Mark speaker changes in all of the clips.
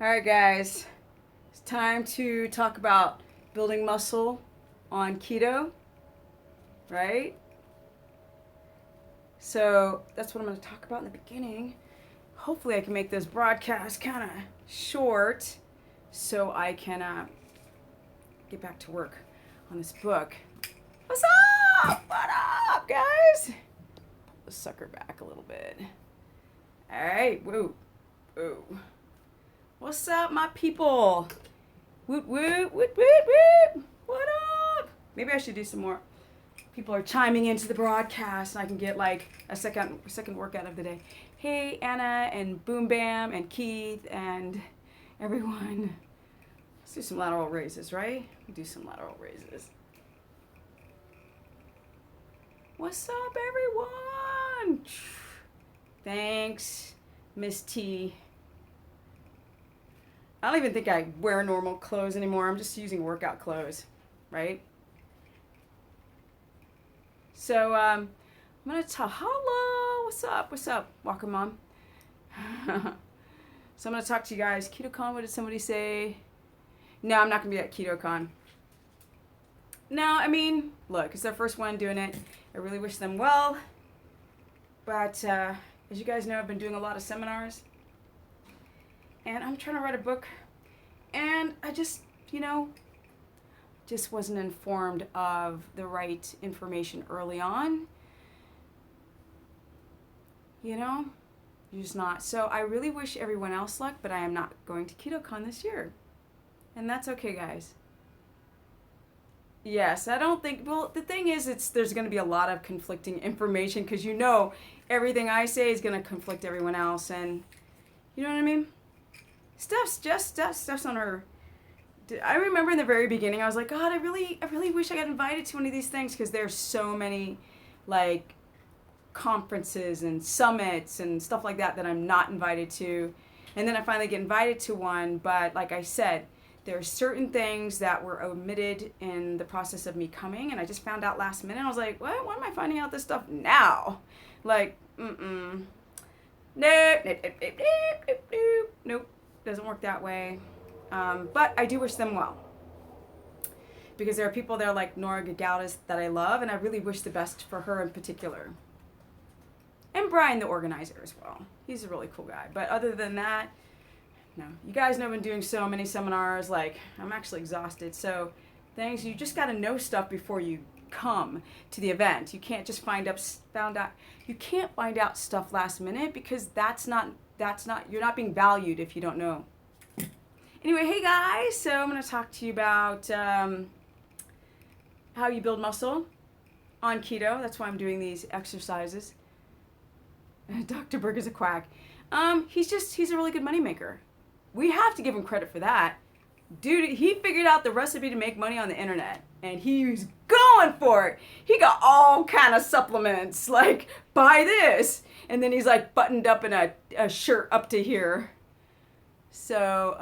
Speaker 1: All right, guys, it's time to talk about building muscle on keto, right? So that's what I'm going to talk about in the beginning. Hopefully, I can make this broadcast kind of short so I can get back to work on this book. What's up? What up, guys? Pull the sucker back a little bit. All right, woo, woo. What's up, my people? Woot woot woot woot woot. What up? Maybe I should do some more. People are chiming into the broadcast, and I can get like a second workout of the day. Hey, Anna and Boom Bam and Keith and everyone. Let's do some lateral raises, right? We do some lateral raises. What's up, everyone? Thanks, Miss T. I don't even think I wear normal clothes anymore. I'm just using workout clothes, right? So I'm gonna tell hello. What's up? What's up, Walker Mom? So I'm gonna talk to you guys. KetoCon. What did somebody say? No, I'm not gonna be at KetoCon. No, I mean, look, it's their first one doing it. I really wish them well. But as you guys know, I've been doing a lot of seminars. And I'm trying to write a book, and I just wasn't informed of the right information early on. You're just not. So I really wish everyone else luck, but I am not going to KetoCon this year. And that's okay, guys. Yes, I don't think, well, the thing is, there's going to be a lot of conflicting information, because everything I say is going to conflict everyone else, and you know what I mean? Stuff's on her. I remember in the very beginning, I was like, God, I really wish I got invited to one of these things, because there's so many, like, conferences and summits and stuff like that I'm not invited to. And then I finally get invited to one, but like I said, there are certain things that were omitted in the process of me coming, and I just found out last minute. I was like, what? Why am I finding out this stuff now? Like, nope. Doesn't work that way. But I do wish them well, because there are people there like Nora Gagaudas that I love, and I really wish the best for her in particular. And Brian, the organizer, as well. He's a really cool guy. But other than that, no. You guys know I've been doing so many seminars, like, I'm actually exhausted. So things, you just got to know stuff before you come to the event. You can't just you can't find out stuff last minute, because that's not, you're not being valued if you don't know. Anyway, hey guys, so I'm going to talk to you about how you build muscle on keto. That's why I'm doing these exercises. Dr. Berg is a quack. He's a really good moneymaker. We have to give him credit for that. Dude, he figured out the recipe to make money on the internet, and he was going for it. He got all kind of supplements, like, buy this. And then he's like buttoned up in a shirt up to here. So,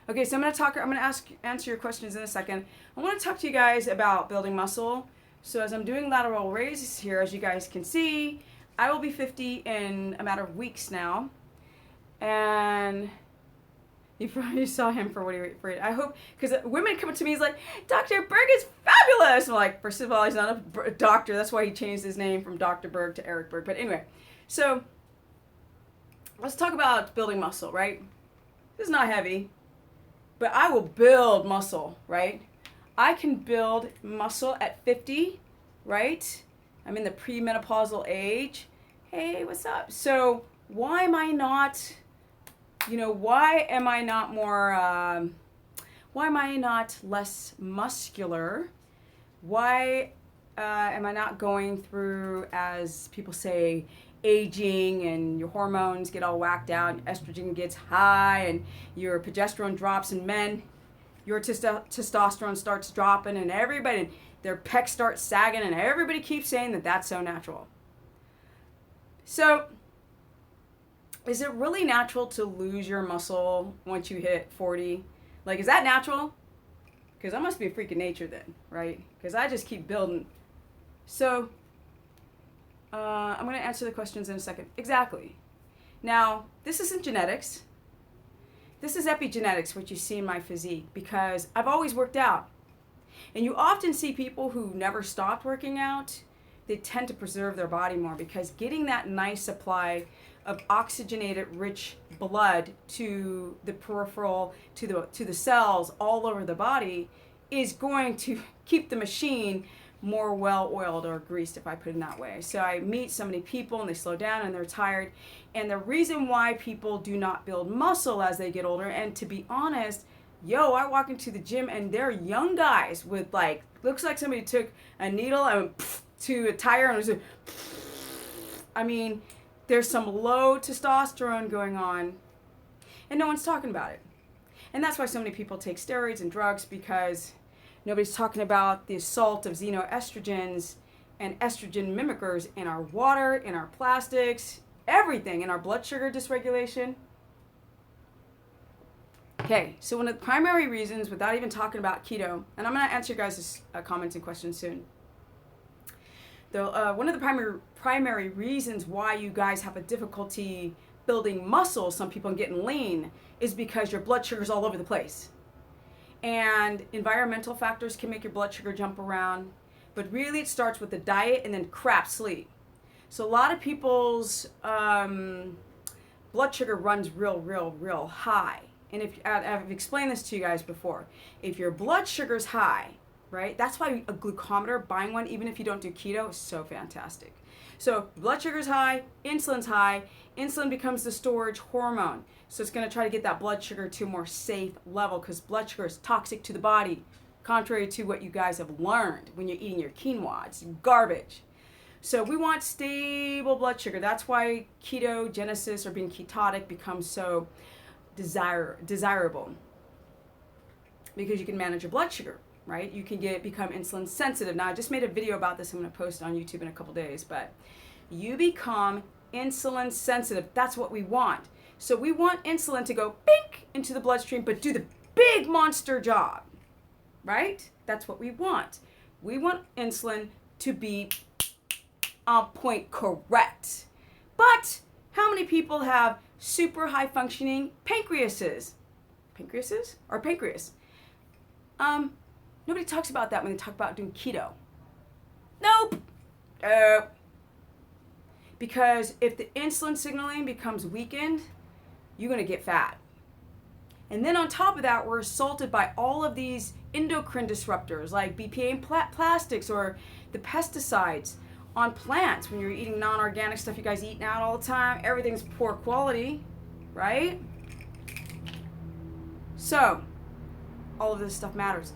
Speaker 1: okay, so I'm going to answer your questions in a second. I want to talk to you guys about building muscle. So as I'm doing lateral raises here, as you guys can see, I will be 50 in a matter of weeks now. And you probably saw him for what he rated. I hope, because women come up to me, he's like, Dr. Berg is fabulous. I'm like, first of all, he's not a doctor. That's why he changed his name from Dr. Berg to Eric Berg. But anyway, so let's talk about building muscle, right? This is not heavy, but I will build muscle, right? I can build muscle at 50, right? I'm in the premenopausal age. Hey, what's up? So why am I not, why am I not less muscular? Why am I not going through, as people say, aging, and your hormones get all whacked out, estrogen gets high, and your progesterone drops in men, your testosterone starts dropping, and everybody, their pecs start sagging, and everybody keeps saying that that's so natural. So, is it really natural to lose your muscle once you hit 40? Like, is that natural? Because I must be a freak of nature then, right? Because I just keep building. So, I'm going to answer the questions in a second. Exactly. Now, this isn't genetics. This is epigenetics, what you see in my physique, because I've always worked out. And you often see people who never stopped working out, they tend to preserve their body more because getting that nice supply of oxygenated rich blood to the peripheral, to the cells all over the body is going to keep the machine more well-oiled or greased, if I put it that way. So I meet so many people and they slow down and they're tired. And the reason why people do not build muscle as they get older, and to be honest, I walk into the gym and they're young guys with like, looks like somebody took a needle and to a tire and was I mean, there's some low testosterone going on and no one's talking about it. And that's why so many people take steroids and drugs, because nobody's talking about the assault of xenoestrogens and estrogen mimickers in our water, in our plastics, everything, in our blood sugar dysregulation. Okay, so one of the primary reasons, without even talking about keto, and I'm going to answer you guys' comments and questions soon. One of the primary reasons why you guys have a difficulty building muscle, some people, and getting lean, is because your blood sugar's all over the place. And environmental factors can make your blood sugar jump around, but really it starts with the diet and then crap sleep. So a lot of people's blood sugar runs real high. And if I've explained this to you guys before, if your blood sugar's high, right, that's why a glucometer, buying one, even if you don't do keto, is so fantastic. So blood sugar's high, insulin's high, insulin becomes the storage hormone. So it's going to try to get that blood sugar to a more safe level, because blood sugar is toxic to the body, contrary to what you guys have learned when you're eating your quinoa. It's garbage. So we want stable blood sugar. That's why ketogenesis, or being ketotic, becomes so desirable, because you can manage your blood sugar, right? You can become insulin sensitive. Now, I just made a video about this. I'm going to post on YouTube in a couple days, but you become insulin sensitive. That's what we want. So we want insulin to go bink into the bloodstream, but do the big monster job, right? That's what we want. We want insulin to be on point correct. But how many people have super high functioning pancreases? Pancreases or pancreas? Nobody talks about that when they talk about doing keto. Nope. Because if the insulin signaling becomes weakened, you're going to get fat. And then on top of that, we're assaulted by all of these endocrine disruptors like BPA and plastics, or the pesticides on plants. When you're eating non-organic stuff, you guys eating out all the time, everything's poor quality, right? So all of this stuff matters.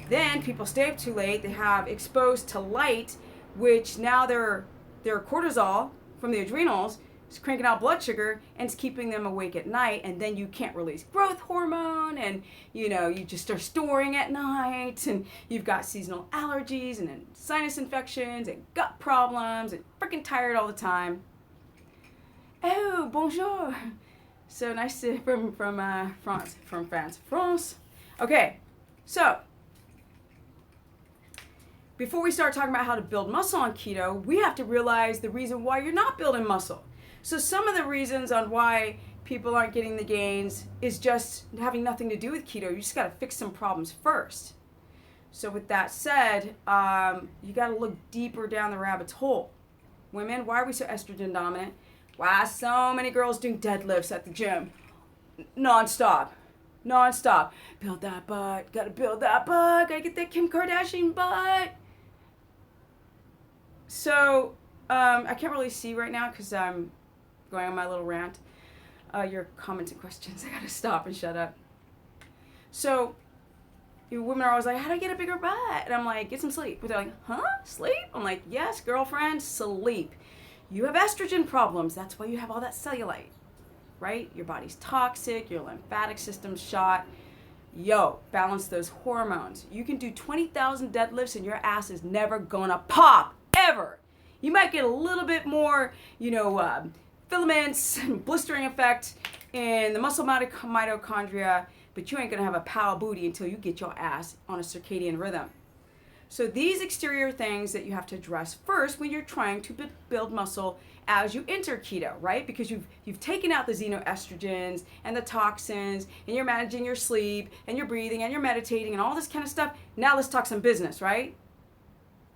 Speaker 1: Then people stay up too late. They have exposed to light, which now their cortisol from the adrenals is cranking out blood sugar and it's keeping them awake at night. And then you can't release growth hormone, and you just are storing at night, and you've got seasonal allergies and then sinus infections and gut problems and freaking tired all the time. Oh, bonjour. So nice to from France. Okay, so before we start talking about how to build muscle on keto, we have to realize the reason why you're not building muscle. So some of the reasons on why people aren't getting the gains is just having nothing to do with keto. You just got to fix some problems first. So with that said, you got to look deeper down the rabbit's hole. Women, why are we so estrogen dominant? Why so many girls doing deadlifts at the gym? Non-stop. Build that butt. Gotta build that butt. Gotta get that Kim Kardashian butt. So, I can't really see right now because I'm going on my little rant. Your comments and questions. I gotta stop and shut up. So, women are always like, how do I get a bigger butt? And I'm like, get some sleep. But they're like, huh? Sleep? I'm like, yes, girlfriend, sleep. You have estrogen problems. That's why you have all that cellulite, right? Your body's toxic. Your lymphatic system's shot. Balance those hormones. You can do 20,000 deadlifts and your ass is never gonna pop, ever. You might get a little bit more, filaments and blistering effect in the muscle mitochondria, but you ain't gonna have a power booty until you get your ass on a circadian rhythm. So these exterior things that you have to address first when you're trying to build muscle as you enter keto, right? Because you've taken out the xenoestrogens and the toxins, and you're managing your sleep and your breathing and you're meditating and all this kind of stuff. Now let's talk some business, right?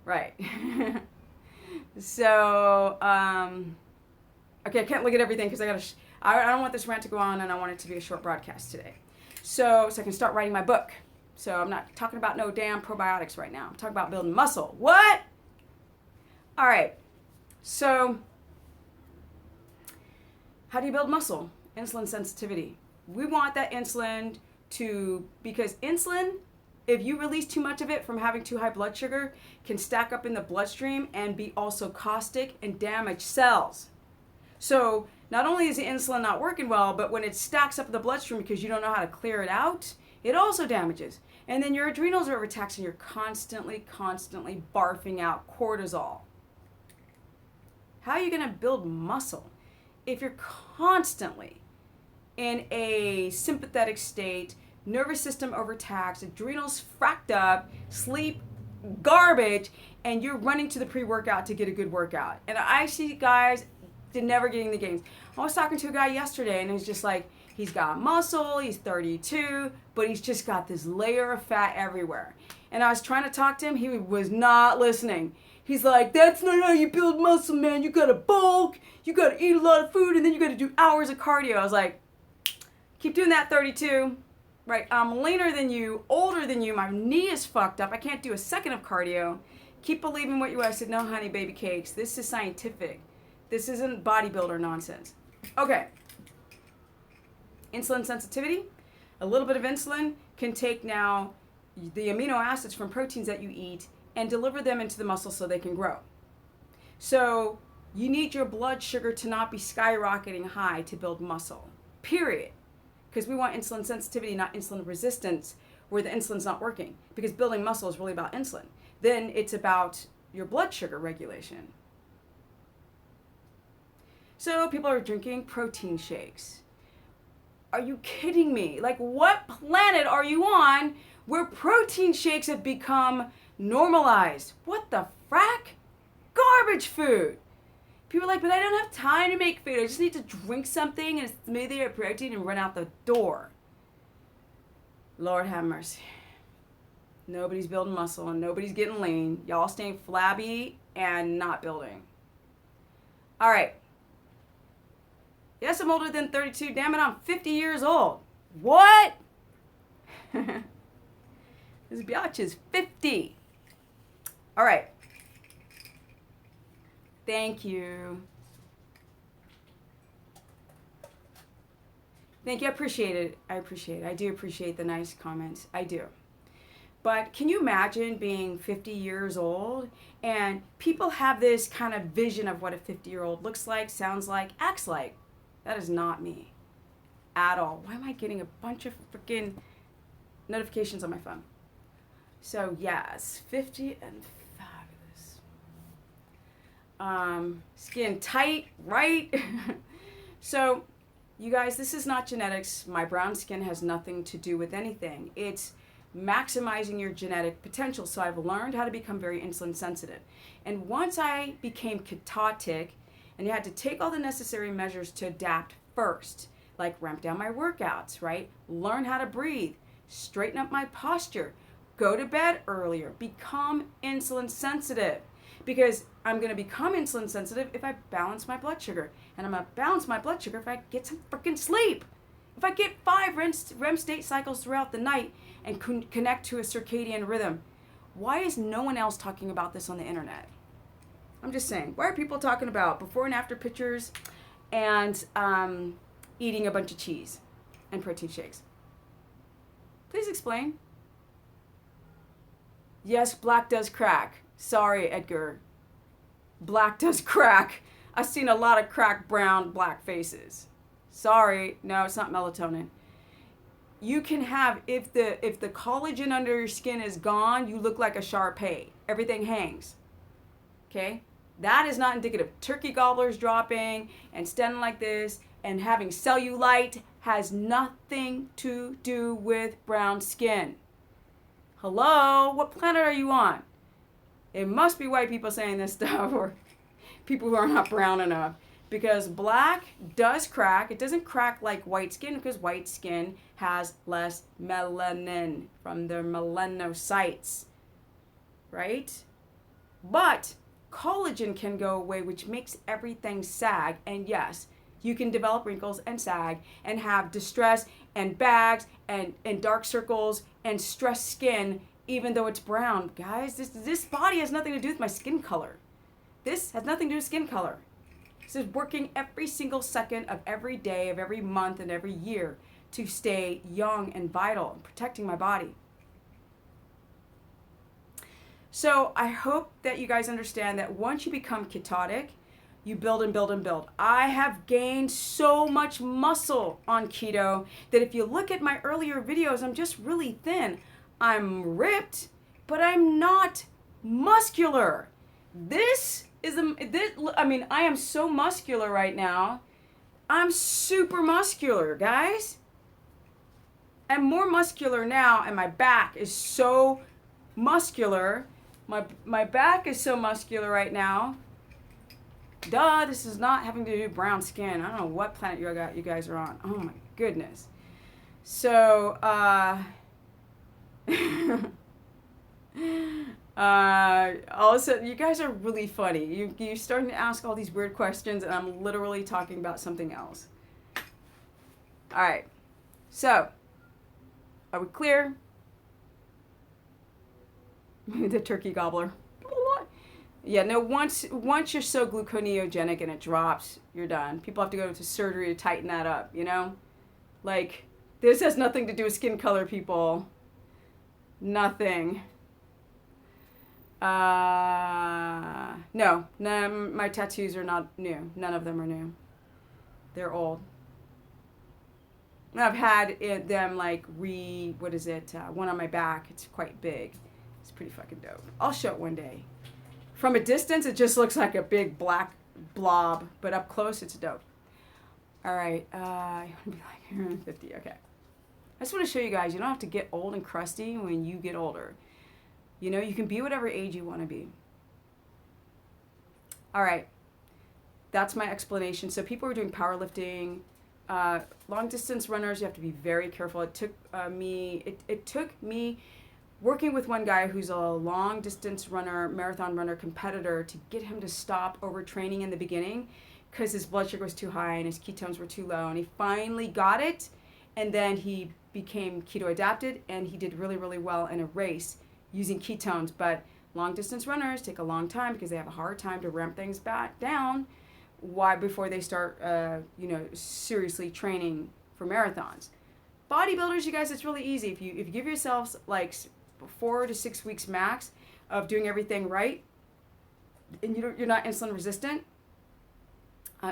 Speaker 1: Right. So, okay, I can't look at everything because I don't want this rant to go on, and I want it to be a short broadcast today. So I can start writing my book. So I'm not talking about no damn probiotics right now. I'm talking about building muscle. What? All right. So how do you build muscle? Insulin sensitivity. We want that insulin because insulin, if you release too much of it from having too high blood sugar, can stack up in the bloodstream and be also caustic and damage cells. So not only is the insulin not working well, but when it stacks up in the bloodstream because you don't know how to clear it out, it also damages. And then your adrenals are overtaxed and you're constantly barfing out cortisol. How are you going to build muscle if you're constantly in a sympathetic state, nervous system overtaxed, adrenals fracked up, sleep garbage, and you're running to the pre-workout to get a good workout? And I see guys never getting the gains. I was talking to a guy yesterday and he's just like, he's got muscle, he's 32, but he's just got this layer of fat everywhere. And I was trying to talk to him, he was not listening. He's like, that's not how you build muscle, man. You gotta bulk, you gotta eat a lot of food, and then you gotta do hours of cardio. I was like, keep doing that, 32. Right, I'm leaner than you, older than you, my knee is fucked up, I can't do a second of cardio. Keep believing what you are. I said, no, honey, baby cakes, this is scientific. This isn't bodybuilder nonsense. Okay. Insulin sensitivity. A little bit of insulin can take now the amino acids from proteins that you eat and deliver them into the muscle so they can grow. So you need your blood sugar to not be skyrocketing high to build muscle, period. Because we want insulin sensitivity, not insulin resistance, where the insulin's not working. Because building muscle is really about insulin. Then it's about your blood sugar regulation. So people are drinking protein shakes. Are you kidding me? Like, what planet are you on where protein shakes have become normalized? What the frack? Garbage food. People are like, but I don't have time to make food. I just need to drink something and a smoothie or protein and run out the door. Lord have mercy. Nobody's building muscle and nobody's getting lean. Y'all staying flabby and not building. All right. Yes, I'm older than 32. Damn it, I'm 50 years old. What? This biatch is 50. All right. Thank you. Thank you. I appreciate it. I do appreciate the nice comments. I do. But can you imagine being 50 years old and people have this kind of vision of what a 50-year-old looks like, sounds like, acts like? That is not me at all. Why am I getting a bunch of freaking notifications on my phone? So yes, 50 and fabulous. Skin tight, right? So you guys, this is not genetics. My brown skin has nothing to do with anything. It's maximizing your genetic potential. So I've learned how to become very insulin sensitive. And once I became ketotic, and you had to take all the necessary measures to adapt first, like ramp down my workouts, right? Learn how to breathe, straighten up my posture, go to bed earlier, become insulin sensitive. Because I'm going to become insulin sensitive if I balance my blood sugar. And I'm going to balance my blood sugar if I get some freaking sleep. If I get 5 REM state cycles throughout the night and connect to a circadian rhythm. Why is no one else talking about this on the internet? I'm just saying, why are people talking about before and after pictures and eating a bunch of cheese and protein shakes? Please explain. Yes, black does crack. Sorry, Edgar. Black does crack. I've seen a lot of cracked brown, black faces. Sorry, no, it's not melatonin. You can have, if the collagen under your skin is gone, you look like a Shar-Pei. Everything hangs. Okay? That is not indicative. Turkey gobblers dropping and standing like this and having cellulite has nothing to do with brown skin. Hello? What planet are you on? It must be white people saying this stuff or people who are not brown enough. Because black does crack. It doesn't crack like white skin because white skin has less melanin from their melanocytes, right? But collagen can go away, which makes everything sag. And yes, you can develop wrinkles and sag and have distress and bags and dark circles and stressed skin, even though it's brown. Guys, this body has nothing to do with my skin color. This has nothing to do with skin color. This is working every single second of every day, of every month, and every year to stay young and vital and protecting my body. So I hope that you guys understand that once you become ketotic, you build and build and build. I have gained so much muscle on keto that if you look at my earlier videos, I'm just really thin. I'm ripped, but I'm not muscular. I am so muscular right now. I'm super muscular, guys. I'm more muscular now, and my back is so muscular. My back is so muscular right now. Duh, this is not having to do with brown skin. I don't know what planet you guys are on. Oh my goodness. So, all of a sudden, you guys are really funny. You're starting to ask all these weird questions, and I'm literally talking about something else. All right. So, are we clear? The turkey gobbler. Yeah, no, once you're so gluconeogenic and it drops, you're done. People have to go to surgery to tighten that up, you know? Like, this has nothing to do with skin color, people. Nothing. No, my tattoos are not new. None of them are new. They're old. I've had them like one on my back. It's quite big. It's pretty fucking dope. I'll show it one day. From a distance, it just looks like a big black blob, but up close, it's dope. All right, you want to be like 150, okay. I just want to show you guys, you don't have to get old and crusty when you get older. You know, you can be whatever age you want to be. All right, that's my explanation. So people who are doing powerlifting, long distance runners, you have to be very careful. It took me working with one guy who's a long distance runner, marathon runner, competitor, to get him to stop overtraining in the beginning because his blood sugar was too high and his ketones were too low. And he finally got it, and then he became keto adapted, and he did really, really well in a race using ketones. But long distance runners take a long time because they have a hard time to ramp things back down before they start seriously training for marathons. Bodybuilders, you guys, it's really easy. If you give yourselves like 4 to 6 weeks max of doing everything right, and you're not insulin resistant,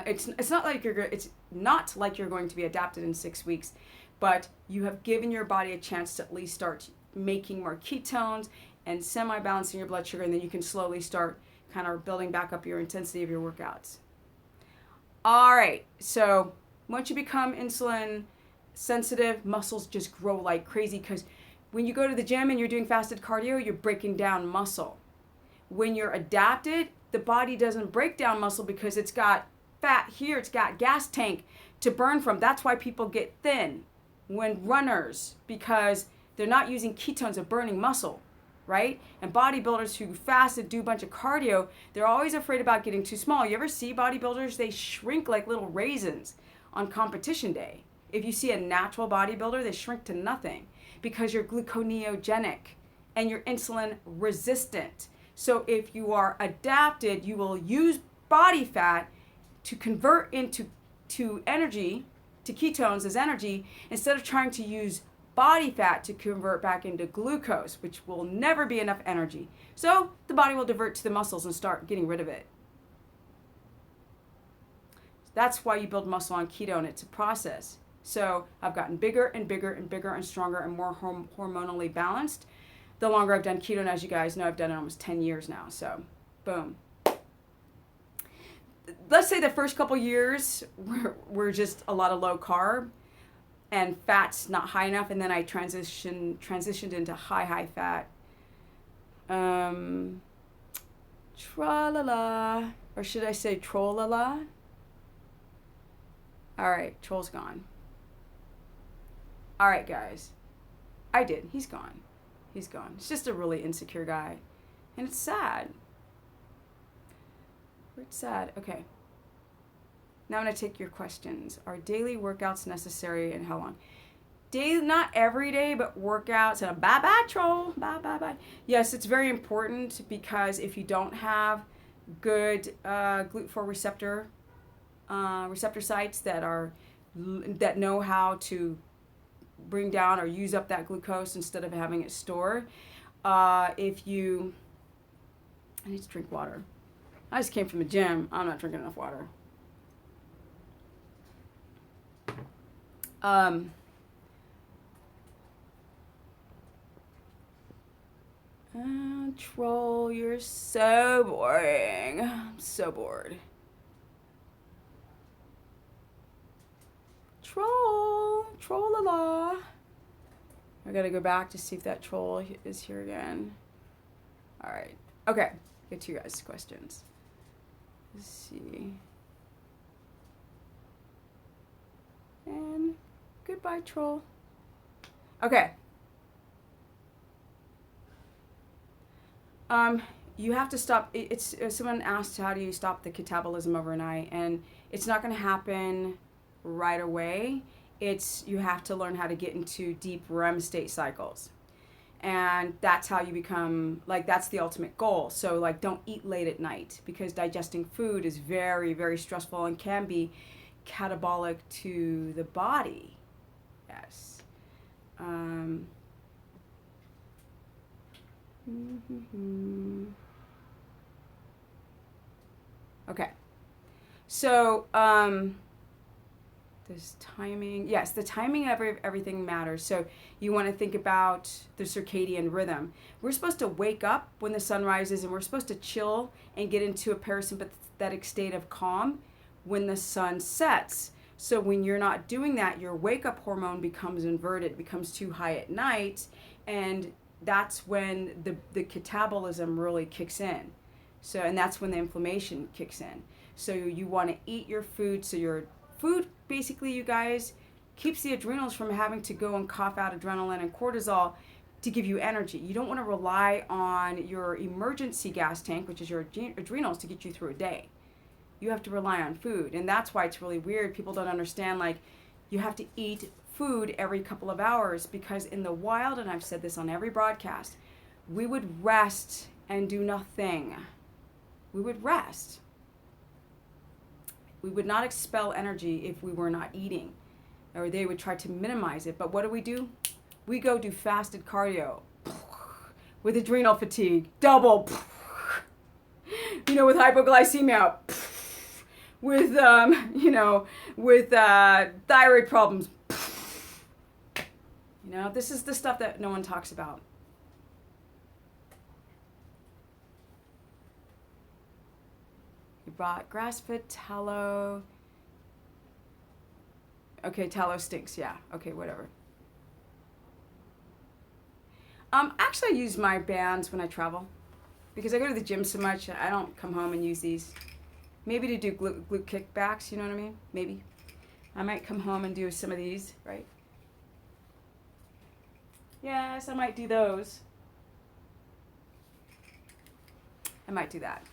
Speaker 1: it's not like you're going to be adapted in 6 weeks, but you have given your body a chance to at least start making more ketones and semi-balancing your blood sugar, and then you can slowly start kind of building back up your intensity of your workouts. All right, so once you become insulin sensitive, muscles just grow like crazy because when you go to the gym and you're doing fasted cardio, you're breaking down muscle. When you're adapted, the body doesn't break down muscle because it's got fat here, it's got gas tank to burn from. That's why people get thin when runners, because they're not using ketones of burning muscle, right? And bodybuilders who fast and do a bunch of cardio, they're always afraid about getting too small. You ever see bodybuilders? They shrink like little raisins on competition day. If you see a natural bodybuilder, they shrink to nothing because you're gluconeogenic and you're insulin resistant. So if you are adapted, you will use body fat to convert into energy, to ketones as energy, instead of trying to use body fat to convert back into glucose, which will never be enough energy. So the body will divert to the muscles and start getting rid of it. That's why you build muscle on keto, and it's a process. So I've gotten bigger and bigger and bigger and stronger and more hormonally balanced the longer I've done keto. And as you guys know, I've done it almost 10 years now. So boom. Let's say the first couple years were just a lot of low carb and fat's not high enough. And then I transitioned into high fat. Tra-la-la. Or should I say troll-la-la? All right, troll's gone. All right, guys. I did. He's gone. He's gone. It's just a really insecure guy. And it's sad. It's sad. Okay. Now I'm going to take your questions. Are daily workouts necessary and how long? Not every day, but workouts. And bye-bye, troll. Bye. Yes, it's very important because if you don't have good GLUT4 receptor sites that know how to bring down or use up that glucose instead of having it stored. I need to drink water. I just came from the gym. I'm not drinking enough water. Troll, you're so boring. I'm so bored. Troll-la-la. I gotta go back to see if that troll is here again. All right. Okay. Get to you guys' questions. Let's see. And goodbye, troll. Okay. You have to stop. Someone asked how do you stop the catabolism overnight, and it's not going to happen right away. You have to learn how to get into deep REM state cycles. And that's how you become, that's the ultimate goal. So, don't eat late at night because digesting food is very, very stressful and can be catabolic to the body. Yes. Okay. So, this timing. Yes, the timing of everything matters. So you want to think about the circadian rhythm. We're supposed to wake up when the sun rises, and we're supposed to chill and get into a parasympathetic state of calm when the sun sets. So when you're not doing that, your wake-up hormone becomes inverted, becomes too high at night, and that's when the catabolism really kicks in. So, and that's when the inflammation kicks in. So you want to eat your food. So your food, basically, you guys, keeps the adrenals from having to go and cough out adrenaline and cortisol to give you energy. You don't want to rely on your emergency gas tank, which is your adrenals, to get you through a day. You have to rely on food. And that's why it's really weird. People don't understand, you have to eat food every couple of hours, because in the wild, and I've said this on every broadcast, we would rest and do nothing. We would rest. We would not expel energy if we were not eating, or they would try to minimize it. But what do? We go do fasted cardio with adrenal fatigue, double, with hypoglycemia, with, with thyroid problems. This is the stuff that no one talks about. You brought grass-fed tallow. Okay, tallow stinks. Yeah. Okay, whatever. Actually, I use my bands when I travel because I go to the gym so much. I don't come home and use these. Maybe to do glute kickbacks. You know what I mean? Maybe. I might come home and do some of these, right? Yes, I might do those. I might do that.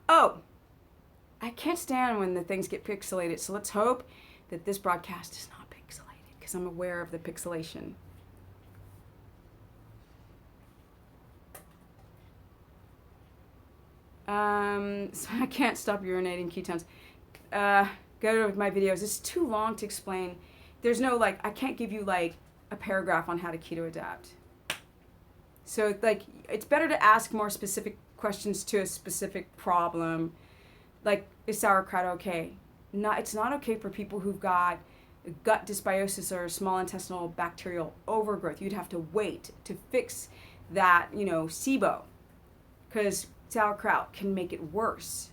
Speaker 1: Oh, I can't stand when the things get pixelated, so let's hope that this broadcast is not pixelated, because I'm aware of the pixelation. So I can't stop urinating ketones. Go to my videos. It's too long to explain. There's no, I can't give you, a paragraph on how to keto adapt. So, it's better to ask more specific questions to a specific problem. Is sauerkraut okay? It's not okay for people who've got gut dysbiosis or small intestinal bacterial overgrowth. You'd have to wait to fix that, SIBO, because sauerkraut can make it worse.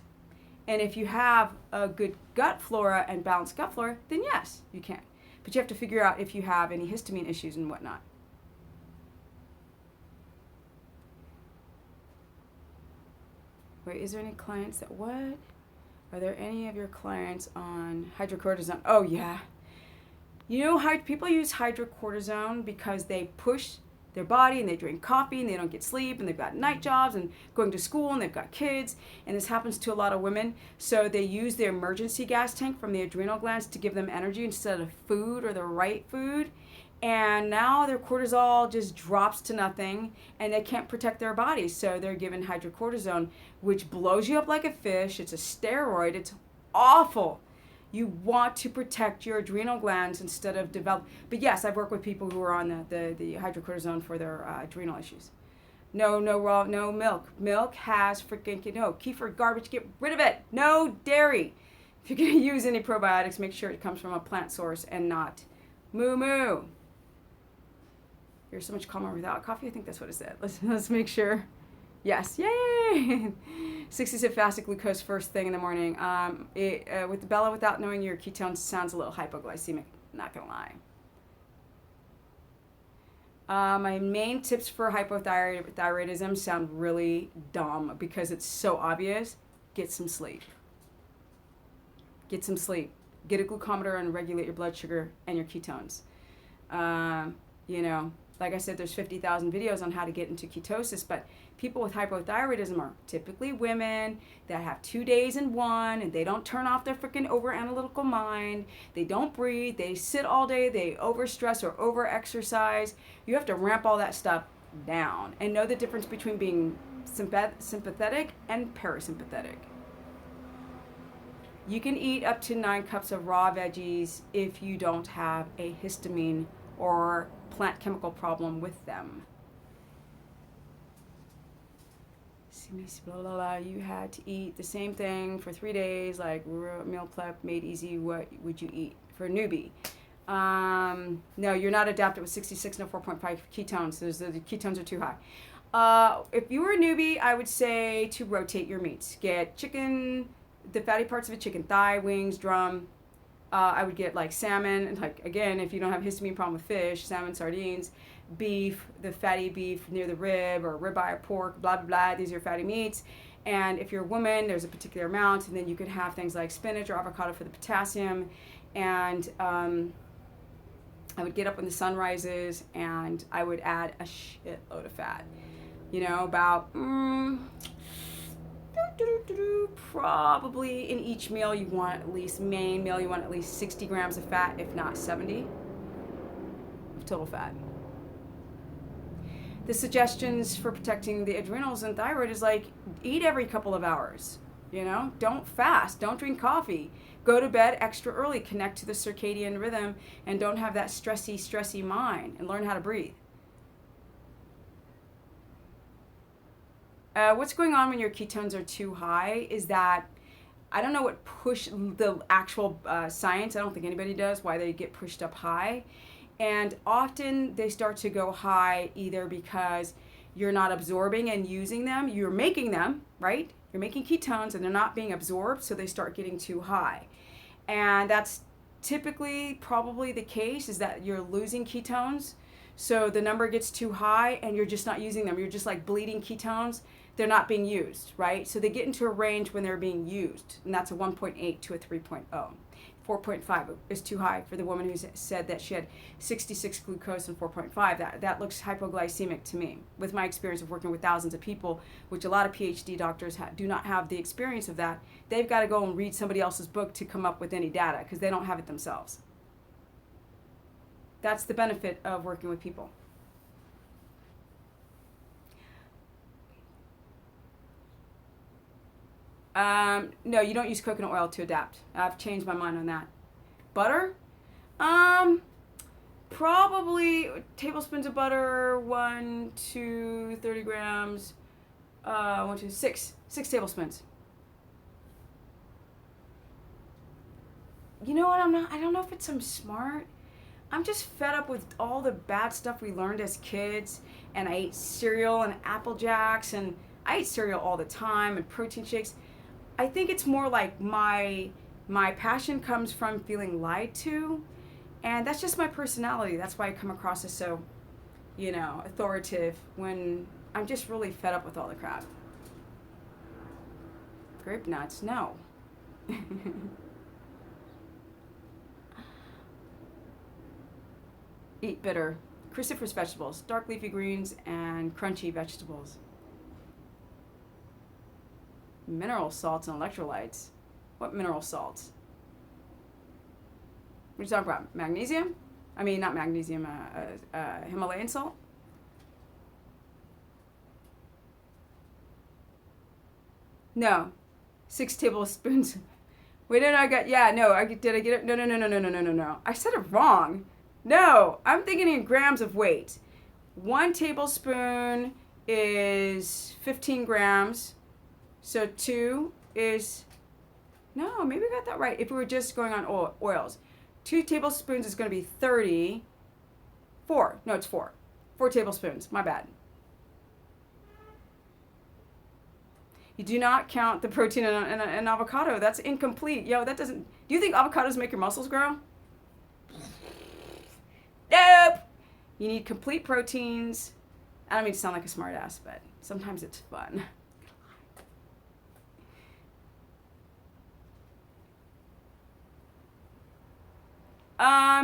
Speaker 1: And if you have a good gut flora and balanced gut flora, then yes, you can. But you have to figure out if you have any histamine issues and whatnot. Wait, is there any clients that what? Are there any of your clients on hydrocortisone? Oh, yeah. You know, people use hydrocortisone because they push their body and they drink coffee and they don't get sleep and they've got night jobs and going to school and they've got kids. And this happens to a lot of women. So they use their emergency gas tank from the adrenal glands to give them energy instead of food or the right food. And now their cortisol just drops to nothing and they can't protect their bodies. So they're given hydrocortisone, which blows you up like a fish. It's a steroid. It's awful. You want to protect your adrenal glands instead of develop. But yes, I've worked with people who are on the hydrocortisone for their adrenal issues. No milk. Milk has freaking, kefir garbage. Get rid of it. No dairy. If you're going to use any probiotics, make sure it comes from a plant source and not moo. You're so much calmer without coffee. I think that's what it said. Let's make sure. Yes, yay! 60 fasted glucose first thing in the morning. With Bella, without knowing your ketones, sounds a little hypoglycemic. Not gonna lie. My main tips for hypothyroidism sound really dumb because it's so obvious. Get some sleep. Get some sleep. Get a glucometer and regulate your blood sugar and your ketones. Like I said, there's 50,000 videos on how to get into ketosis, but people with hypothyroidism are typically women that have 2 days in one, and they don't turn off their freaking over-analytical mind. They don't breathe. They sit all day. They overstress or over-exercise. You have to ramp all that stuff down and know the difference between being sympathetic and parasympathetic. You can eat up to 9 cups of raw veggies if you don't have a histamine or plant chemical problem with them. You had to eat the same thing for 3 days, like meal prep made easy. What would you eat for a newbie? No, you're not adapted with 66 and 4.5 ketones. The ketones are too high. If you were a newbie, I would say to rotate your meats. Get chicken, the fatty parts of a chicken, thigh, wings, drum. I would get like salmon, and like again, if you don't have histamine problem with fish, salmon, sardines, beef, the fatty beef near the rib or ribeye or pork, blah, blah, blah. These are fatty meats. And if you're a woman, there's a particular amount, and then you could have things like spinach or avocado for the potassium. And I would get up when the sun rises, and I would add a shitload of fat. About probably in each meal you want at least 60 grams of fat, if not 70 of total fat. The suggestions for protecting the adrenals and thyroid is like eat every couple of hours. Don't fast, don't drink coffee, go to bed extra early, connect to the circadian rhythm, and don't have that stressy mind, and learn how to breathe. What's going on when your ketones are too high is that I don't know what push the actual science. I don't think anybody does why they get pushed up high. And often they start to go high either because you're not absorbing and using them. You're making them, right? You're making ketones and they're not being absorbed, so they start getting too high. And that's typically probably the case, is that you're losing ketones. So the number gets too high and you're just not using them. You're just like bleeding ketones. They're not being used, right? So they get into a range when they're being used, and that's a 1.8 to a 3.0. 4.5 is too high for the woman who said that she had 66 glucose and 4.5. That looks hypoglycemic to me. With my experience of working with thousands of people, which a lot of PhD doctors do not have the experience of that, they've got to go and read somebody else's book to come up with any data because they don't have it themselves. That's the benefit of working with people. No, you don't use coconut oil to adapt. I've changed my mind on that. Butter? Probably tablespoons of butter, 1 to 30 grams, 6 tablespoons. You know what, I don't know if I'm smart. I'm just fed up with all the bad stuff we learned as kids, and I ate cereal and Apple Jacks, and I ate cereal all the time, and protein shakes. I think it's more like my passion comes from feeling lied to, And that's just my personality. That's why I come across as so, authoritative when I'm just really fed up with all the crap. Grape nuts, no. Eat bitter. Cruciferous vegetables, dark leafy greens, and crunchy vegetables. Mineral salts and electrolytes. What mineral salts? What are you talking about? Magnesium? I mean, not magnesium, Himalayan salt? No. 6 tablespoons. Wait, did I get, yeah, no, did I get it? No. I said it wrong. No, I'm thinking in grams of weight. 1 tablespoon is 15 grams. So 2 is, no, maybe I got that right. If we were just going on oils. 2 tablespoons is going to be 30. 4, no, it's 4. 4 tablespoons, my bad. You do not count the protein in an avocado. That's incomplete. Yo, that doesn't, do you think avocados make your muscles grow? Nope. You need complete proteins. I don't mean to sound like a smart ass, but sometimes it's fun.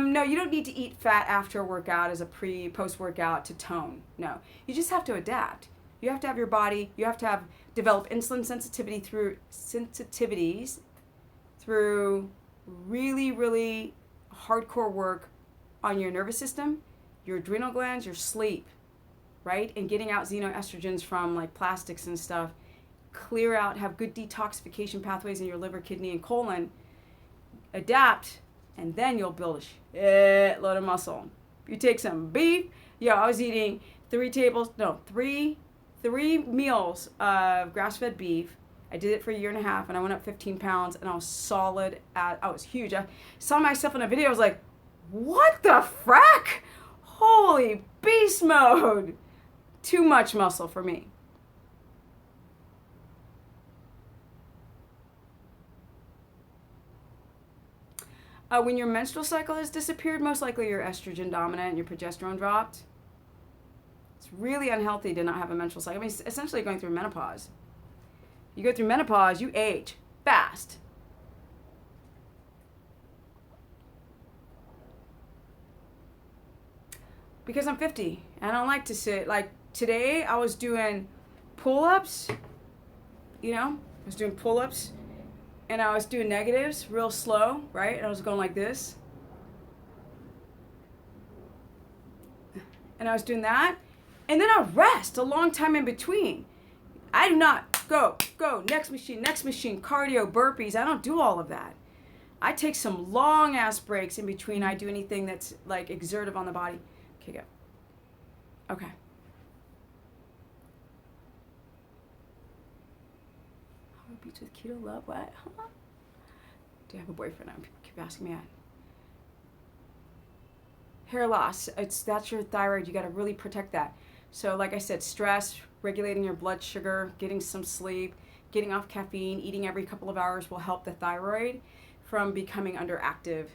Speaker 1: No, you don't need to eat fat after a workout as a post-workout to tone. No, you just have to adapt. You have to have your body, you have to develop insulin sensitivity through really, really hardcore work on your nervous system, your adrenal glands, your sleep, right? And getting out xenoestrogens from like plastics and stuff. Clear out, have good detoxification pathways in your liver, kidney, and colon. Adapt, and then you'll build a shitload of muscle. You take some beef. I was eating 3 meals of grass-fed beef. I did it for a year and a half, and I went up 15 pounds, and I was solid. I was huge. I saw myself in a video. I was like, what the frack? Holy beast mode. Too much muscle for me. When your menstrual cycle has disappeared, most likely you're estrogen dominant and your progesterone dropped. It's really unhealthy to not have a menstrual cycle. I mean, essentially going through menopause. You go through menopause, you age fast. Because I'm 50 and I don't like to sit. Like today I was doing pull-ups, I was doing pull-ups and I was doing negatives real slow, right? And I was going like this. And I was doing that. And then I rest a long time in between. I do not go, next machine, cardio, burpees. I don't do all of that. I take some long ass breaks in between I do anything that's like exertive on the body. Okay, go. Okay. Beats with keto love, what? Huh? Do you have a boyfriend? People keep asking me that. Hair loss, that's your thyroid. You got to really protect that. So like I said, stress, regulating your blood sugar, getting some sleep, getting off caffeine, eating every couple of hours will help the thyroid from becoming underactive.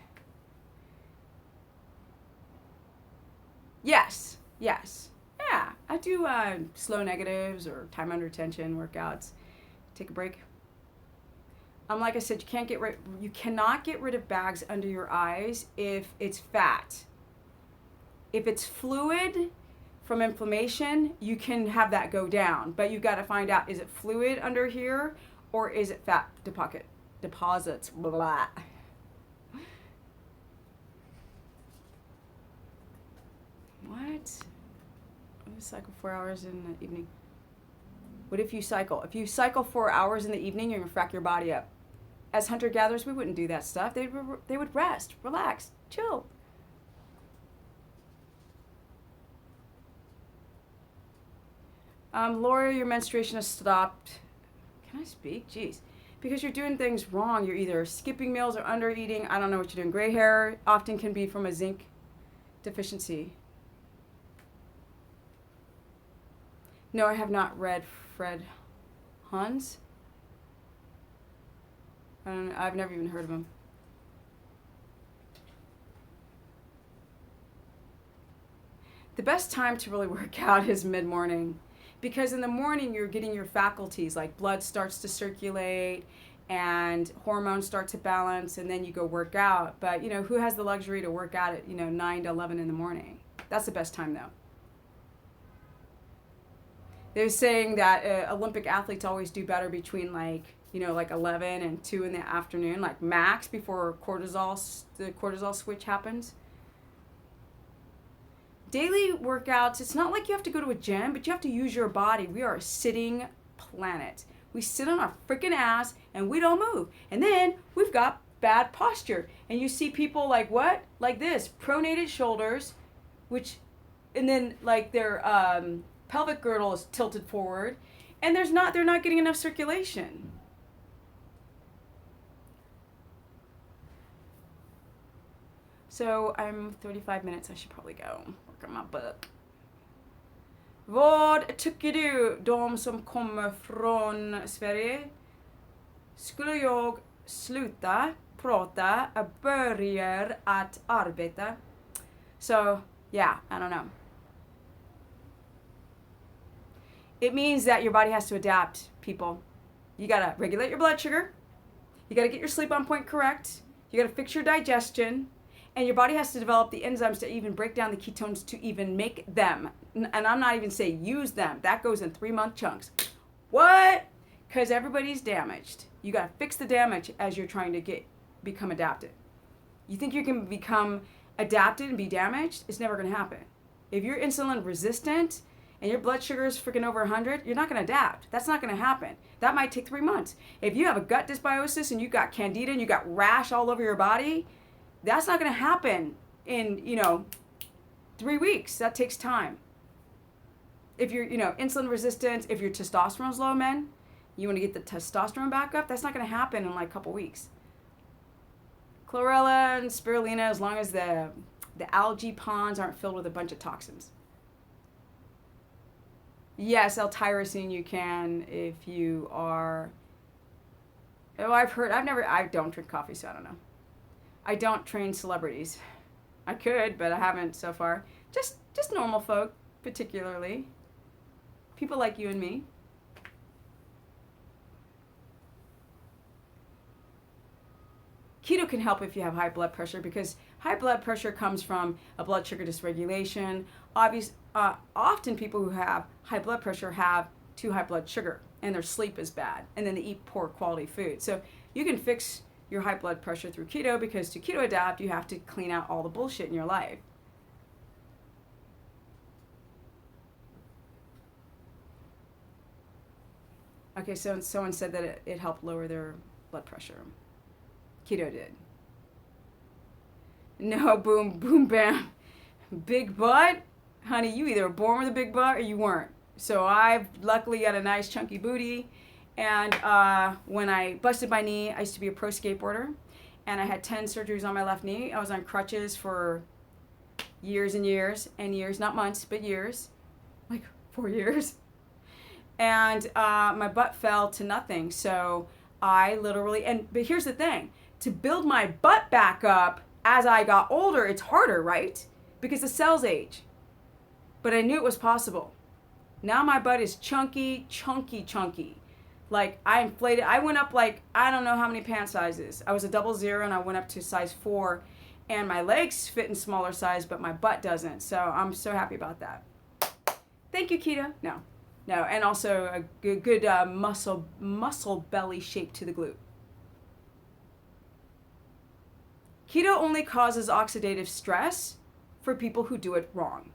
Speaker 1: Yes. Yeah, I do slow negatives or time under tension workouts. Take a break. Like I said, you cannot get rid of bags under your eyes if it's fat. If it's fluid from inflammation, you can have that go down. But you've got to find out, is it fluid under here or is it fat deposits? Blah. What? I cycle 4 hours in the evening. What if you cycle? If you cycle 4 hours in the evening, you're going to frack your body up. As hunter-gatherers, we wouldn't do that stuff. They would rest, relax, chill. Laura, your menstruation has stopped. Can I speak? Jeez. Because you're doing things wrong. You're either skipping meals or under eating. I don't know what you're doing. Gray hair often can be from a zinc deficiency. No, I have not read Fred Hans. I don't know. I've never even heard of him. The best time to really work out is mid-morning, because in the morning you're getting your faculties, like blood starts to circulate and hormones start to balance, and then you go work out. But who has the luxury to work out at 9 to 11 in the morning? That's the best time though. They're saying that Olympic athletes always do better between like 11 and 2 in the afternoon, like max, before the cortisol switch happens. Daily workouts, it's not like you have to go to a gym, but you have to use your body. We are a sitting planet. We sit on our freaking ass and we don't move. And then we've got bad posture. And you see people like what? Like this, pronated shoulders, and then like their pelvic girdle is tilted forward, and they're not getting enough circulation. So I'm 35 minutes, I should probably go work on my butt. Vad tycker du, de som kommer från Sverige? Skulle jag sluta prata och börja att arbeta? So, yeah, I don't know. It means that your body has to adapt, people. You gotta regulate your blood sugar. You gotta get your sleep on point correct. You gotta fix your digestion. And your body has to develop the enzymes to even break down the ketones to even make them. And I'm not even saying use them. That goes in 3-month chunks. What? Because everybody's damaged. You got to fix the damage as you're trying to become adapted. You think you can become adapted and be damaged? It's never going to happen. If you're insulin resistant and your blood sugar is freaking over 100, you're not going to adapt. That's not going to happen. That might take 3 months. If you have a gut dysbiosis and you got candida and you got rash all over your body, that's not going to happen in, 3 weeks. That takes time. If you're, insulin resistant, if your testosterone's low, men, you want to get the testosterone back up, that's not going to happen in like a couple weeks. Chlorella and spirulina, as long as the algae ponds aren't filled with a bunch of toxins. Yes, L-tyrosine you can if you are, I don't drink coffee, so I don't know. I don't train celebrities. I could, but I haven't so far. Just normal folk, particularly. People like you and me. Keto can help if you have high blood pressure, because high blood pressure comes from a blood sugar dysregulation. Often people who have high blood pressure have too high blood sugar, and their sleep is bad, and then they eat poor quality food. So you can fix your high blood pressure through keto, because to keto adapt, you have to clean out all the bullshit in your life. Okay, so someone said that it helped lower their blood pressure. Keto did. No, boom, boom, bam. Big butt? Honey, you either were born with a big butt or you weren't. So I've luckily got a nice chunky booty. And when I busted my knee, I used to be a pro skateboarder, and I had 10 surgeries on my left knee. I was on crutches for years and years and years, not months, but years, like 4 years. And my butt fell to nothing. So I literally, but here's the thing, to build my butt back up as I got older, it's harder, right? Because the cells age. But I knew it was possible. Now my butt is chunky, chunky, chunky. Like, I inflated. I went up like, I don't know how many pant sizes. I was a 00 and I went up to size 4. And my legs fit in smaller size, but my butt doesn't. So I'm so happy about that. Thank you, Keto. No. And also a good muscle belly shape to the glute. Keto only causes oxidative stress for people who do it wrong.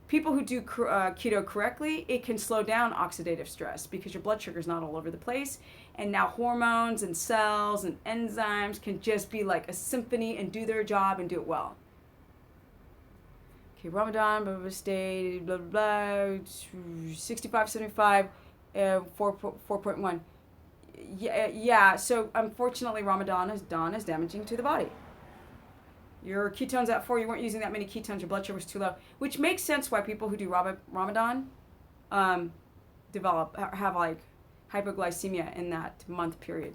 Speaker 1: People who do keto correctly, it can slow down oxidative stress because your blood sugar is not all over the place. And now hormones and cells and enzymes can just be like a symphony and do their job and do it well. Okay, Ramadan, blah, blah, stay, blah, blah, blah, 65, 75, 4.1. Yeah, so unfortunately Ramadan is damaging to the body. Your ketones at 4, you weren't using that many ketones, your blood sugar was too low, which makes sense why people who do Ramadan have like hypoglycemia in that month period.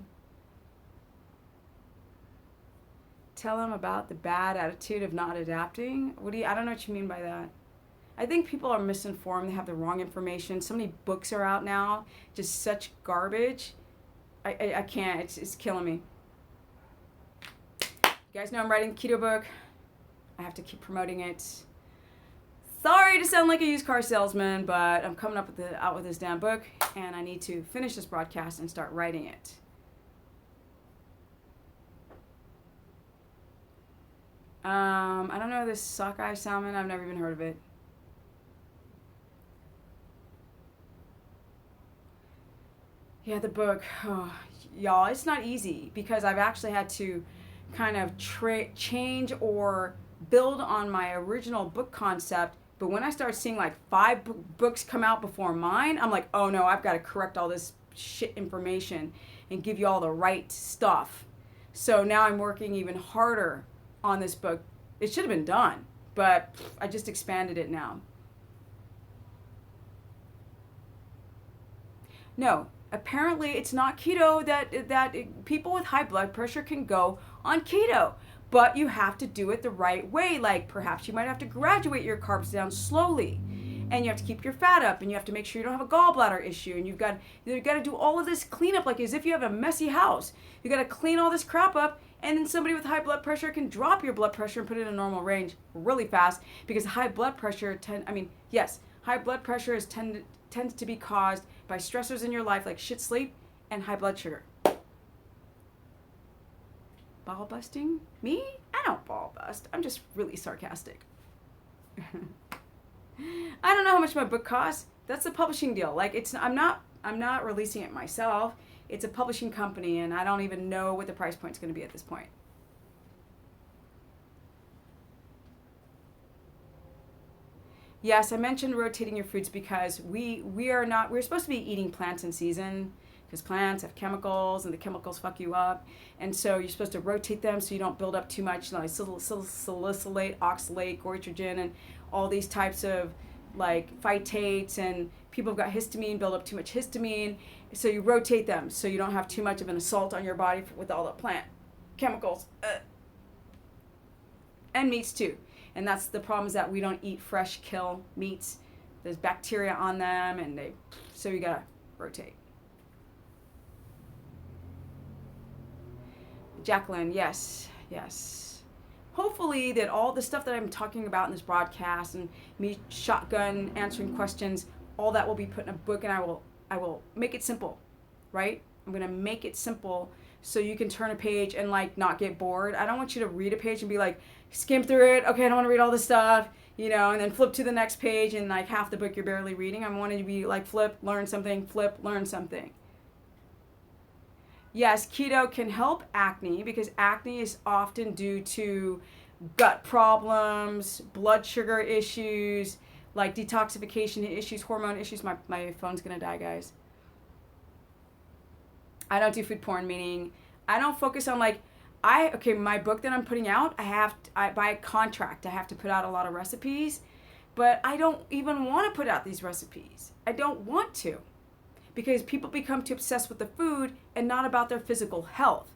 Speaker 1: Tell them about the bad attitude of not adapting. I don't know what you mean by that. I think people are misinformed. They have the wrong information. So many books are out now, just such garbage. I can't. It's killing me. You guys know I'm writing a keto book. I have to keep promoting it. Sorry to sound like a used car salesman, but I'm coming up out with this damn book, and I need to finish this broadcast and start writing it. I don't know this sockeye salmon. I've never even heard of it. Yeah, the book. Oh, y'all, it's not easy because I've actually had to kind of change or build on my original book concept. But when I start seeing like 5 books come out before mine, I'm like, oh no, I've got to correct all this shit information and give you all the right stuff. So now I'm working even harder on this book. It should have been done, but I just expanded it now. No, apparently it's not keto that people with high blood pressure can go on keto. But you have to do it the right way. Like perhaps you might have to graduate your carbs down slowly. And you have to keep your fat up, and you have to make sure you don't have a gallbladder issue, and you've got to do all of this cleanup like as if you have a messy house. You got to clean all this crap up, and then somebody with high blood pressure can drop your blood pressure and put it in a normal range really fast because high blood pressure high blood pressure tends to be caused by stressors in your life like shit sleep and high blood sugar. Ball busting? Me? I don't ball bust. I'm just really sarcastic. I don't know how much my book costs. That's a publishing deal. Like I'm not releasing it myself. It's a publishing company, and I don't even know what the price point's going to be at this point. Yes, I mentioned rotating your foods because we're supposed to be eating plants in season because plants have chemicals and the chemicals fuck you up. And so you're supposed to rotate them so you don't build up too much like salicylate, oxalate, goitrogen, and all these types of like phytates, and people have got histamine, build up too much histamine. So you rotate them so you don't have too much of an assault on your body with all the plant chemicals. And meats too. And that's the problem, is that we don't eat fresh kill meats. There's bacteria on them, and so you gotta rotate. Jacqueline, yes. Hopefully that all the stuff that I'm talking about in this broadcast and me shotgun answering questions, all that will be put in a book, and I will make it simple, right? I'm gonna make it simple so you can turn a page and like not get bored. I don't want you to read a page and be like, skim through it, okay, I don't want to read all this stuff, and then flip to the next page and like half the book you're barely reading. I wanted to be like flip, learn something, learn something. Yes, keto can help acne because acne is often due to gut problems, blood sugar issues, like detoxification issues, hormone issues. My phone's gonna die, guys. I don't do food porn, meaning I don't focus on like, my book that I'm putting out, I by contract, I have to put out a lot of recipes, but I don't even want to put out these recipes. I don't want to, because people become too obsessed with the food and not about their physical health.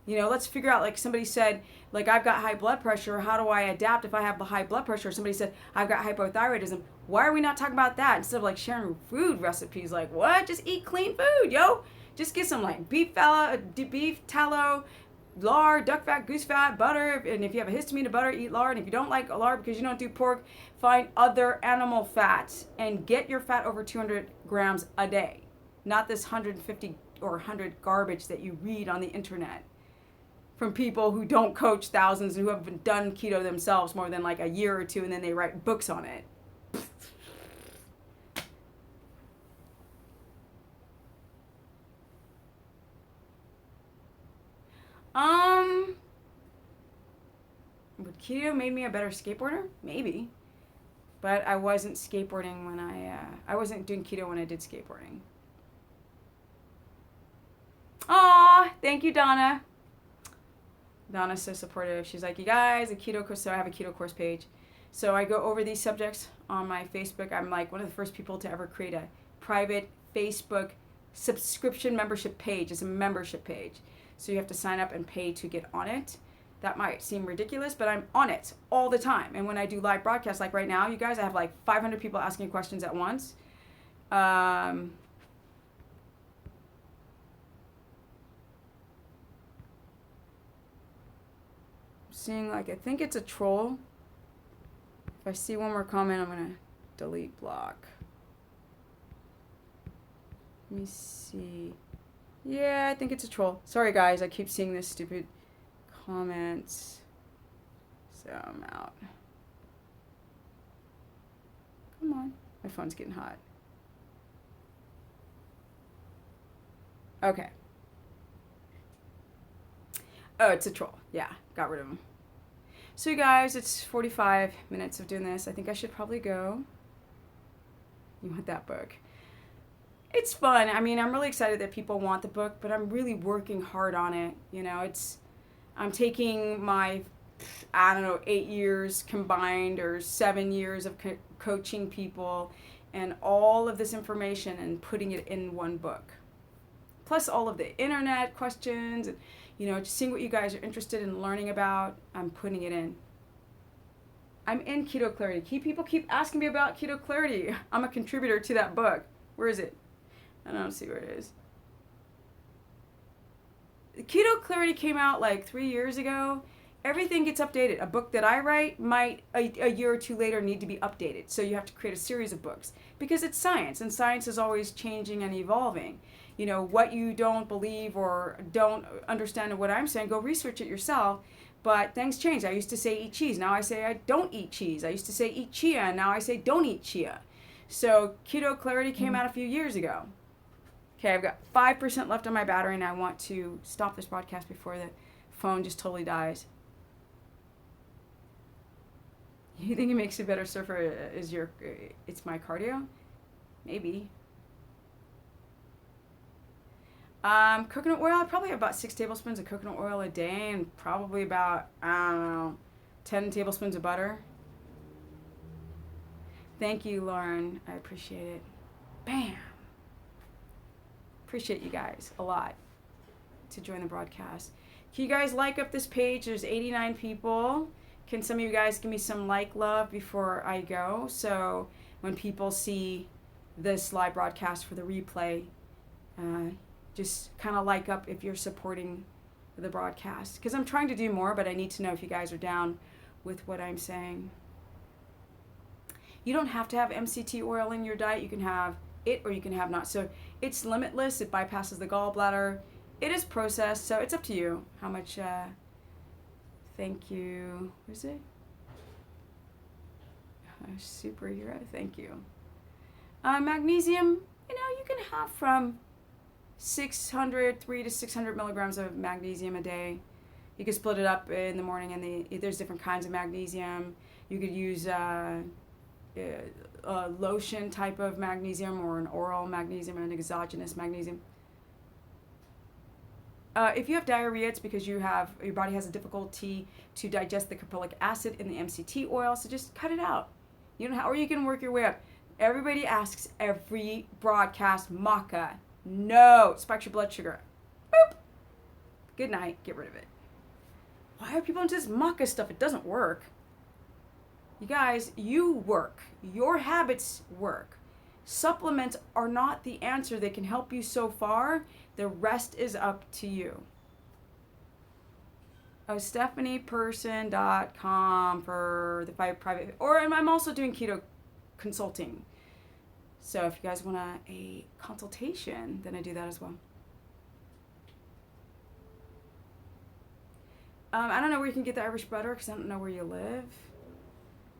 Speaker 1: Let's figure out, like somebody said, like I've got high blood pressure, how do I adapt if I have the high blood pressure? Somebody said, I've got hypothyroidism. Why are we not talking about that instead of like sharing food recipes? Like what? Just eat clean food, yo. Just get some like beef tallow, lard, duck fat, goose fat, butter, and if you have a histamine to butter, eat lard. And if you don't like lard because you don't do pork, find other animal fats and get your fat over 200 grams a day. Not this 150 or 100 garbage that you read on the internet from people who don't coach thousands and who have done keto themselves more than like a year or two, and then they write books on it. Would keto made me a better skateboarder? Maybe. But I wasn't skateboarding when I wasn't doing keto when I did skateboarding. Aw, thank you, Donna. Donna's so supportive. She's like, you guys, a keto course. So I have a keto course page. So I go over these subjects on my Facebook. I'm like one of the first people to ever create a private Facebook subscription membership page. It's a membership page. So you have to sign up and pay to get on it. That might seem ridiculous, but I'm on it all the time. And when I do live broadcasts, like right now, you guys, I have like 500 people asking questions at once. Seeing like, I think it's a troll. If I see one more comment, I'm going to delete block. Let me see. Yeah, I think it's a troll. Sorry, guys. I keep seeing this stupid comments. So I'm out. Come on. My phone's getting hot. Okay. Oh, it's a troll. Yeah, got rid of him. So you guys, it's 45 minutes of doing this. I think I should probably go. You want that book? It's fun. I mean, I'm really excited that people want the book, but I'm really working hard on it. You know, I'm taking my, 8 years combined or 7 years of coaching people and all of this information and putting it in one book. Plus all of the internet questions, and, just seeing what you guys are interested in learning about, I'm putting it in. I'm in Keto Clarity. People keep asking me about Keto Clarity. I'm a contributor to that book. Where is it? I don't see where it is. Keto Clarity came out like 3 years ago. Everything gets updated. A book that I write might a year or two later need to be updated. So you have to create a series of books because it's science, and science is always changing and evolving. What you don't believe or don't understand of what I'm saying, go research it yourself. But things change. I used to say eat cheese. Now I say I don't eat cheese. I used to say eat chia, and now I say don't eat chia. So Keto Clarity came out a few years ago. Okay, I've got 5% left on my battery, and I want to stop this broadcast before the phone just totally dies. You think it makes you a better surfer? It's my cardio? Maybe. Coconut oil, I probably have about 6 tablespoons of coconut oil a day and probably about, 10 tablespoons of butter. Thank you, Lauren. I appreciate it. Bam. Appreciate you guys a lot to join the broadcast. Can you guys like up this page? There's 89 people. Can some of you guys give me some love before I go? So when people see this live broadcast for the replay, just kind of up if you're supporting the broadcast. Because I'm trying to do more, but I need to know if you guys are down with what I'm saying. You don't have to have MCT oil in your diet. You can have it or you can have not. So it's limitless. It bypasses the gallbladder. It is processed, so it's up to you how much. Thank you. What is it? Superhero. Thank you. Magnesium, you can have from 3 to 600 milligrams of magnesium a day. You can split it up in the morning, and there's different kinds of magnesium. You could use a lotion type of magnesium or an oral magnesium or an exogenous magnesium. If you have diarrhea, it's because your body has a difficulty to digest the caprylic acid in the MCT oil, so just cut it out. Or you can work your way up. Everybody asks every broadcast, maca. No, it spikes your blood sugar. Boop. Good night. Get rid of it. Why are people into this maca stuff? It doesn't work. You guys, you work. Your habits work. Supplements are not the answer. They can help you so far. The rest is up to you. StephaniePerson.com for the private, and I'm also doing keto consulting. So if you guys want a consultation, then I do that as well. I don't know where you can get the Irish butter because I don't know where you live.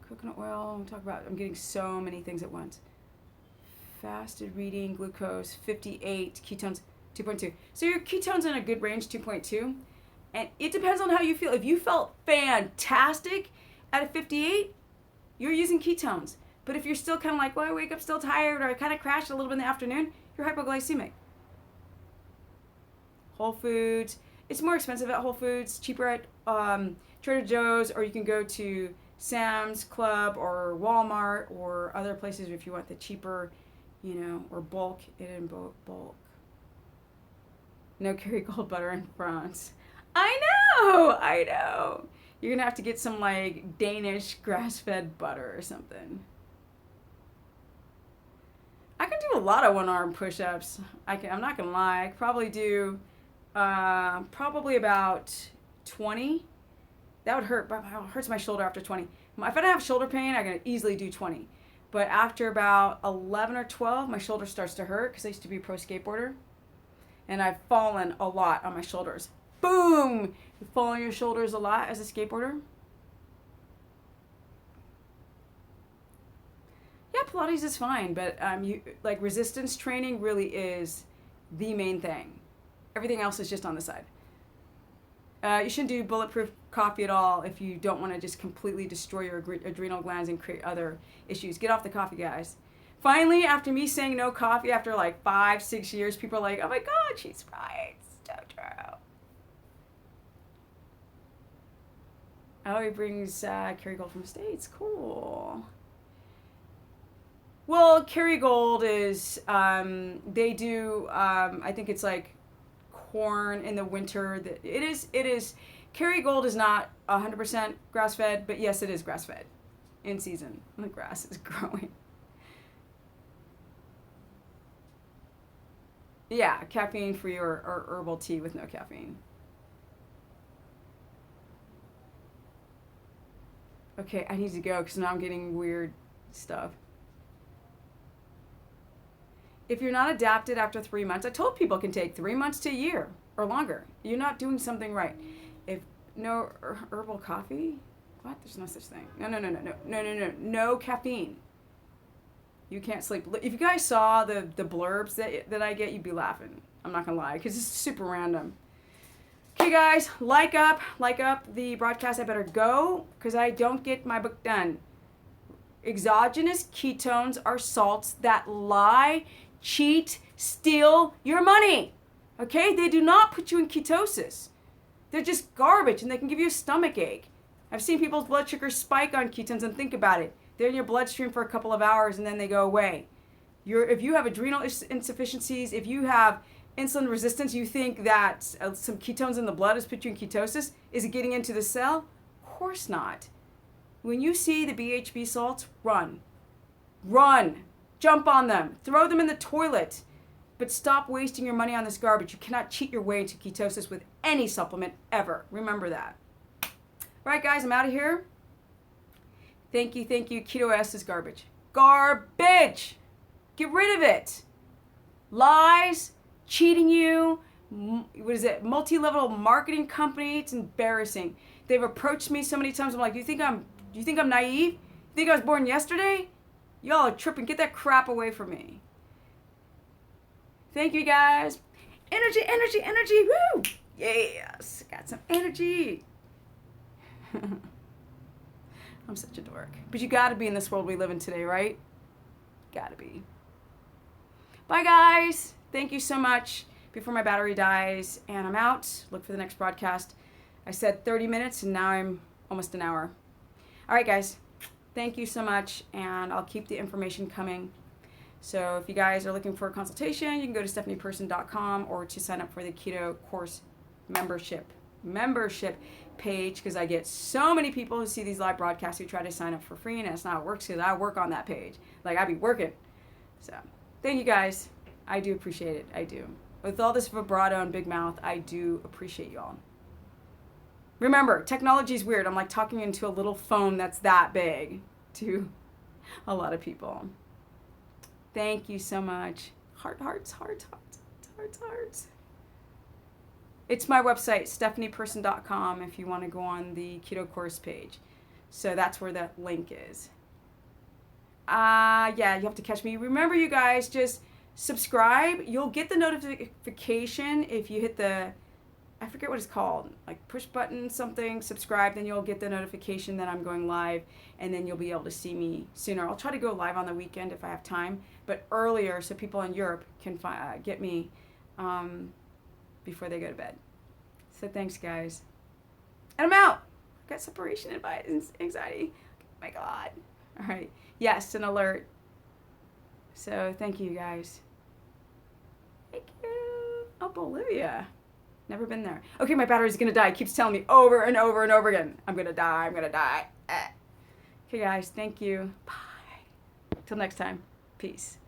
Speaker 1: Coconut oil, I'm getting so many things at once. Fasted reading, glucose, 58, ketones, 2.2. So your ketones in a good range, 2.2. And it depends on how you feel. If you felt fantastic at a 58, you're using ketones. But if you're still kind of like, well, I wake up still tired, or I kind of crashed a little bit in the afternoon, you're hypoglycemic. Whole Foods. It's more expensive at Whole Foods, cheaper at Trader Joe's, or you can go to Sam's Club or Walmart or other places if you want the cheaper, or bulk. No Kerrygold butter in France. I I know. You're gonna have to get some like Danish grass-fed butter or something. I can do a lot of one-arm push-ups. I'm not gonna lie. I could probably do probably about 20. That would hurt. It hurts my shoulder after 20. If I don't have shoulder pain, I can easily do 20. But after about 11 or 12, my shoulder starts to hurt because I used to be a pro skateboarder. And I've fallen a lot on my shoulders. Boom! You fall on your shoulders a lot as a skateboarder? Yeah, Pilates is fine, but resistance training really is the main thing. Everything else is just on the side. You shouldn't do bulletproof coffee at all if you don't want to just completely destroy your adrenal glands and create other issues. Get off the coffee, guys. Finally, after me saying no coffee after like 5-6 years, people are like, oh my God, she's right. So true. Oh, he brings Kerrygold from the States. Cool. Well, Kerrygold is, they do, I think it's like corn in the winter. It is, Kerrygold is not 100% grass-fed, but yes, it is grass-fed in season. The grass is growing. Yeah, caffeine-free or herbal tea with no caffeine. Okay, I need to go because now I'm getting weird stuff. If you're not adapted after 3 months, I told people it can take 3 months to a year or longer. You're not doing something right. If no herbal coffee, what? There's no such thing. No caffeine. You can't sleep. If you guys saw the blurbs that I get, you'd be laughing. I'm not gonna lie, because it's super random. Okay, guys, like up the broadcast. I better go because I don't get my book done. Exogenous ketones are salts that lie, cheat, steal your money. Okay? They do not put you in ketosis. They're just garbage and they can give you a stomach ache. I've seen people's blood sugar spike on ketones, and think about it. They're in your bloodstream for a couple of hours and then they go away. If you have adrenal insufficiencies, if you have insulin resistance, you think that some ketones in the blood has put you in ketosis. Is it getting into the cell? Of course not. When you see the BHB salts, run. Run. Jump on them. Throw them in the toilet. But stop wasting your money on this garbage. You cannot cheat your way into ketosis with any supplement ever. Remember that. All right, guys, I'm out of here. Thank you. Keto S is garbage. Garbage. Get rid of it. Lies, cheating you, what is it, multi-level marketing company. It's embarrassing. They've approached me so many times. I'm like, do you think I'm naive? You think I was born yesterday? Y'all are tripping. Get that crap away from me. Thank you, guys. Energy. Woo! Yes. Got some energy. I'm such a dork. But you gotta be in this world we live in today, right? Gotta be. Bye, guys. Thank you so much. Before my battery dies and I'm out, look for the next broadcast. I said 30 minutes and now I'm almost an hour. All right, guys. Thank you so much, and I'll keep the information coming. So if you guys are looking for a consultation, you can go to stephanieperson.com or to sign up for the Keto course membership page, because I get so many people who see these live broadcasts who try to sign up for free, and that's not how it works, because I work on that page. Like, I be working. So thank you, guys. I do appreciate it. I do. With all this vibrato and big mouth, I do appreciate y'all. Remember, technology is weird. I'm like talking into a little phone that's that big to a lot of people. Thank you so much. Hearts. It's my website, stephanieperson.com, if you want to go on the Keto course page. So that's where that link is. Yeah, you have to catch me. Remember, you guys, just subscribe. You'll get the notification if you hit the, I forget what it's called, like push button something, subscribe, then you'll get the notification that I'm going live, and then you'll be able to see me sooner. I'll try to go live on the weekend if I have time, but earlier so people in Europe can get me before they go to bed. So thanks, guys. And I'm out. I've got separation anxiety. Oh my God. All right. Yes, an alert. So thank you, guys. Thank you. Oh, Bolivia. Never been there. Okay, my battery's gonna die. It keeps telling me over and over and over again. I'm gonna die. I'm gonna die. Okay, guys. Thank you. Bye. Till next time. Peace.